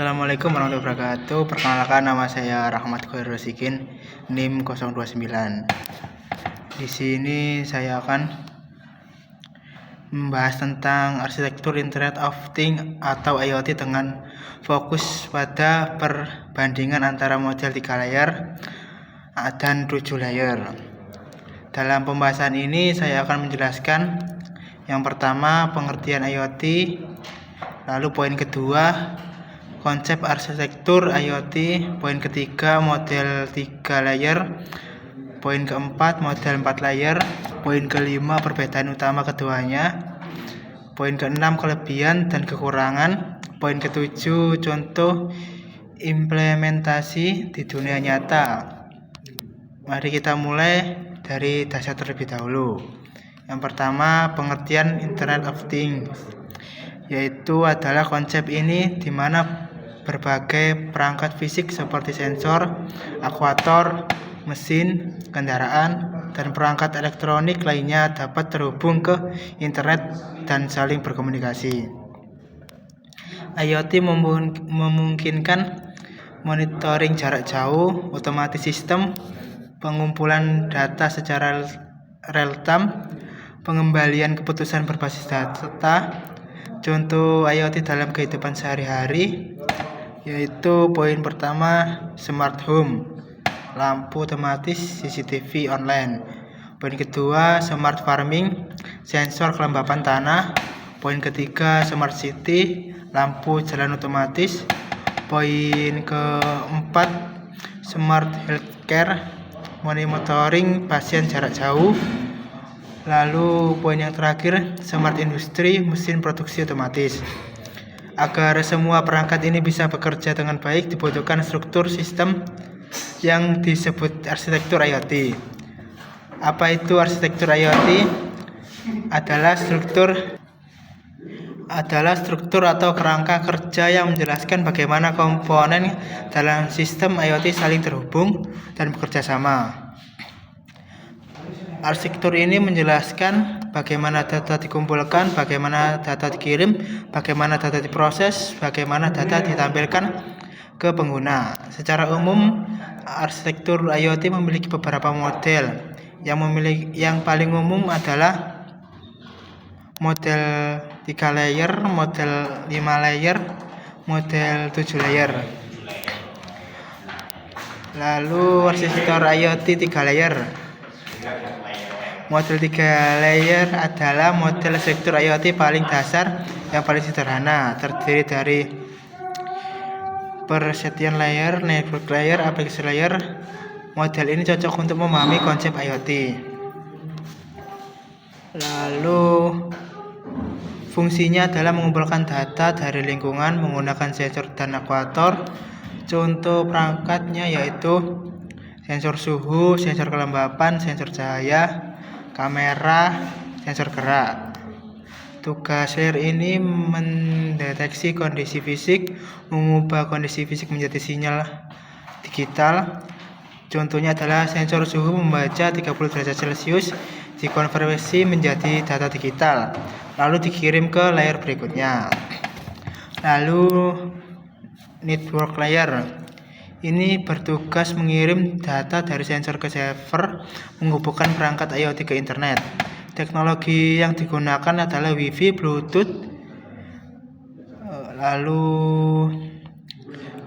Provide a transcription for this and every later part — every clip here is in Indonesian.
Assalamualaikum warahmatullahi wabarakatuh. Perkenalkan, nama saya Rahmat Khoirul Rosikin, NIM 029. Di sini saya akan membahas tentang arsitektur Internet of Things atau IoT dengan fokus pada perbandingan antara model 3 layer dan 7 layer. Dalam pembahasan ini saya akan menjelaskan yang pertama pengertian IoT, lalu poin kedua konsep arsitektur IoT, poin ketiga model 3 layer, poin keempat model 4 layer, poin kelima perbedaan utama keduanya, poin keenam kelebihan dan kekurangan, poin ketujuh contoh implementasi di dunia nyata. Mari kita mulai dari dasar terlebih dahulu. Yang pertama, pengertian Internet of Things, yaitu adalah konsep ini di mana berbagai perangkat fisik seperti sensor, aktuator, mesin, kendaraan, dan perangkat elektronik lainnya dapat terhubung ke internet dan saling berkomunikasi. IoT memungkinkan monitoring jarak jauh, otomatis sistem, pengumpulan data secara real-time, pengembalian keputusan berbasis data. Contoh IoT dalam kehidupan sehari-hari yaitu poin pertama smart home, lampu otomatis, CCTV online. Poin kedua smart farming, sensor kelembapan tanah. Poin ketiga smart city, lampu jalan otomatis. Poin keempat smart healthcare, monitoring pasien jarak jauh. Lalu poin yang terakhir smart industry, mesin produksi otomatis. Agar semua perangkat ini bisa bekerja dengan baik dibutuhkan struktur sistem yang disebut arsitektur IoT. Apa itu arsitektur IoT? Adalah struktur atau kerangka kerja yang menjelaskan bagaimana komponen dalam sistem IoT saling terhubung dan bekerja sama. Arsitektur ini menjelaskan bagaimana data dikumpulkan, bagaimana data dikirim, bagaimana data diproses, bagaimana data ditampilkan ke pengguna. Secara umum, arsitektur IoT memiliki beberapa model. Yang paling umum adalah model 3 layer, model 5 layer, model 7 layer. Lalu arsitektur IoT 3 layer. Model 3 layer adalah model arsitektur IoT paling dasar yang paling sederhana, terdiri dari persetujuan layer, network layer, aplikasi layer. Model ini cocok untuk memahami konsep IoT. Lalu fungsinya adalah mengumpulkan data dari lingkungan menggunakan sensor dan aktuator. Contoh perangkatnya yaitu sensor suhu, sensor kelembapan, sensor cahaya, kamera, sensor gerak. Tugas layer ini mendeteksi kondisi fisik, mengubah kondisi fisik menjadi sinyal digital. Contohnya adalah sensor suhu membaca 30 derajat Celcius, dikonversi menjadi data digital, lalu dikirim ke layer berikutnya. Lalu network layer ini bertugas mengirim data dari sensor ke server, menghubungkan perangkat IoT ke internet. Teknologi yang digunakan adalah Wi-Fi, Bluetooth, lalu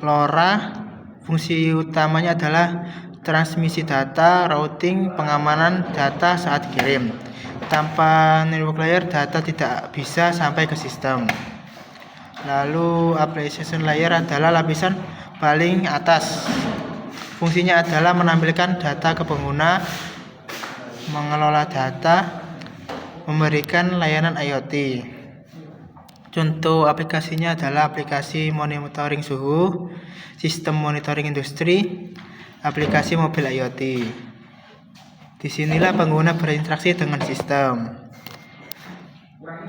LoRa. Fungsi utamanya adalah transmisi data, routing, pengamanan data saat dikirim. Tanpa network layer, data tidak bisa sampai ke sistem. Lalu application layer adalah lapisan paling atas. Fungsinya adalah menampilkan data ke pengguna, mengelola data, memberikan layanan IoT. Contoh aplikasinya adalah aplikasi monitoring suhu, sistem monitoring industri, aplikasi mobil IoT. Disinilah pengguna berinteraksi dengan sistem.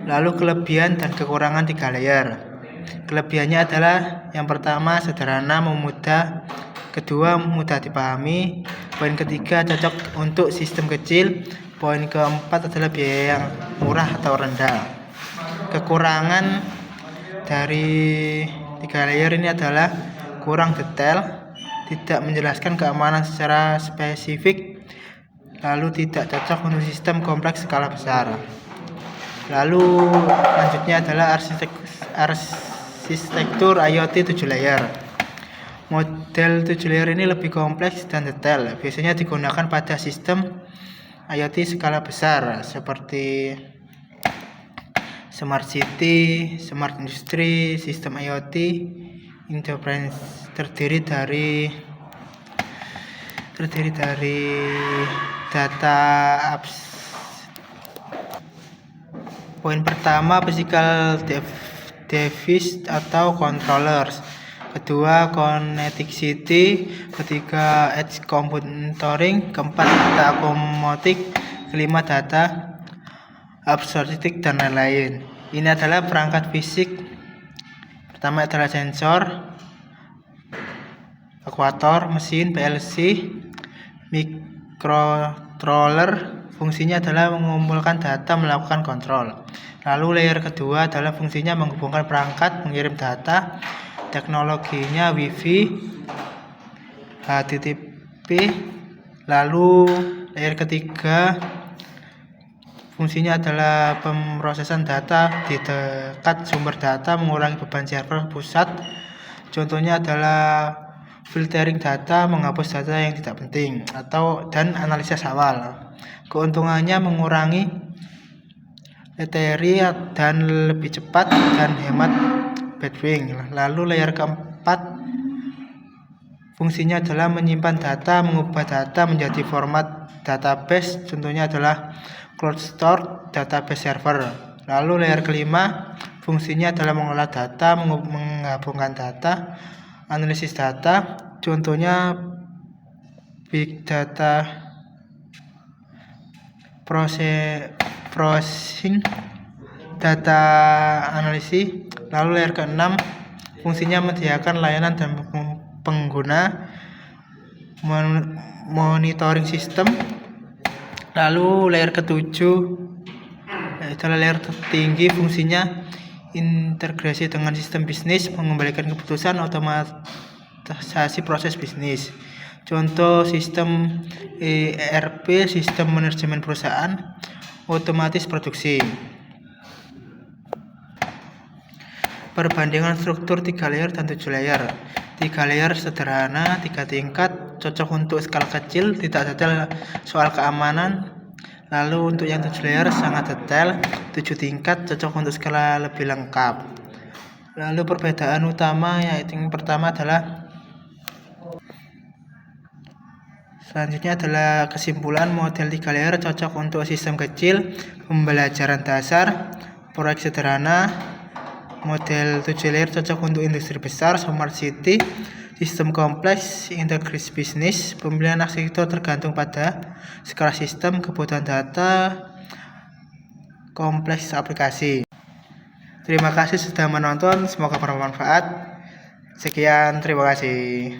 Lalu kelebihan dan kekurangan 3 layer. Kelebihannya adalah yang pertama sederhana, mudah, kedua mudah dipahami, poin ketiga cocok untuk sistem kecil, poin keempat adalah biaya yang murah atau rendah. Kekurangan dari 3 layer ini adalah kurang detail, tidak menjelaskan keamanan secara spesifik, lalu tidak cocok untuk sistem kompleks skala besar. Lalu selanjutnya adalah arsitektur IoT 7 layer. Model 7 layer ini lebih kompleks dan detail, biasanya digunakan pada sistem IoT skala besar seperti Smart City, Smart Industry, sistem IoT Enterprise terdiri dari data apps. Poin pertama, physical device atau controllers. Kedua, connectivity. Ketiga, edge computing. Keempat, data akomotik. Kelima, data abstraktif dan lain-lain. Ini adalah perangkat fisik. Pertama adalah sensor, aktuator, mesin, PLC, microcontroller. Fungsinya adalah mengumpulkan data, melakukan kontrol. Lalu layer kedua adalah fungsinya menghubungkan perangkat, mengirim data. Teknologinya Wi-Fi, HTTP. Lalu layer ketiga fungsinya adalah pemrosesan data di dekat sumber data, mengurangi beban server pusat. Contohnya adalah filtering data, menghapus data yang tidak penting, dan analisis awal. Keuntungannya mengurangi latency dan lebih cepat dan hemat bandwidth. Lalu layer keempat fungsinya adalah menyimpan data, mengubah data menjadi format database. Contohnya adalah cloud store, database server. Lalu layer kelima fungsinya adalah mengolah data, menggabungkan data, analisis data. Contohnya big data, processing, data analisis. Lalu layer keenam fungsinya menyediakan layanan dan pengguna, monitoring sistem. Lalu layer ketujuh adalah layer tertinggi, fungsinya integrasi dengan sistem bisnis, mengembalikan keputusan, otomatisasi proses bisnis. Contoh sistem ERP, sistem manajemen perusahaan, otomatis produksi. Perbandingan struktur 3 layer dan 7 layer. 3 layer sederhana, 3 tingkat, cocok untuk skala kecil, tidak detail soal keamanan. Lalu untuk yang 7 layer sangat detail, 7 tingkat, cocok untuk skala lebih lengkap. Lalu perbedaan utama yaitu yang pertama adalah kesimpulan, model 3 layer cocok untuk sistem kecil, pembelajaran dasar, proyek sederhana. Model 7 layer cocok untuk industri besar, smart city, sistem kompleks, integrasi bisnis. Pemilihan arsitektur tergantung pada skala sistem, kebutuhan data, kompleks aplikasi. Terima kasih sudah menonton, semoga bermanfaat. Sekian, terima kasih.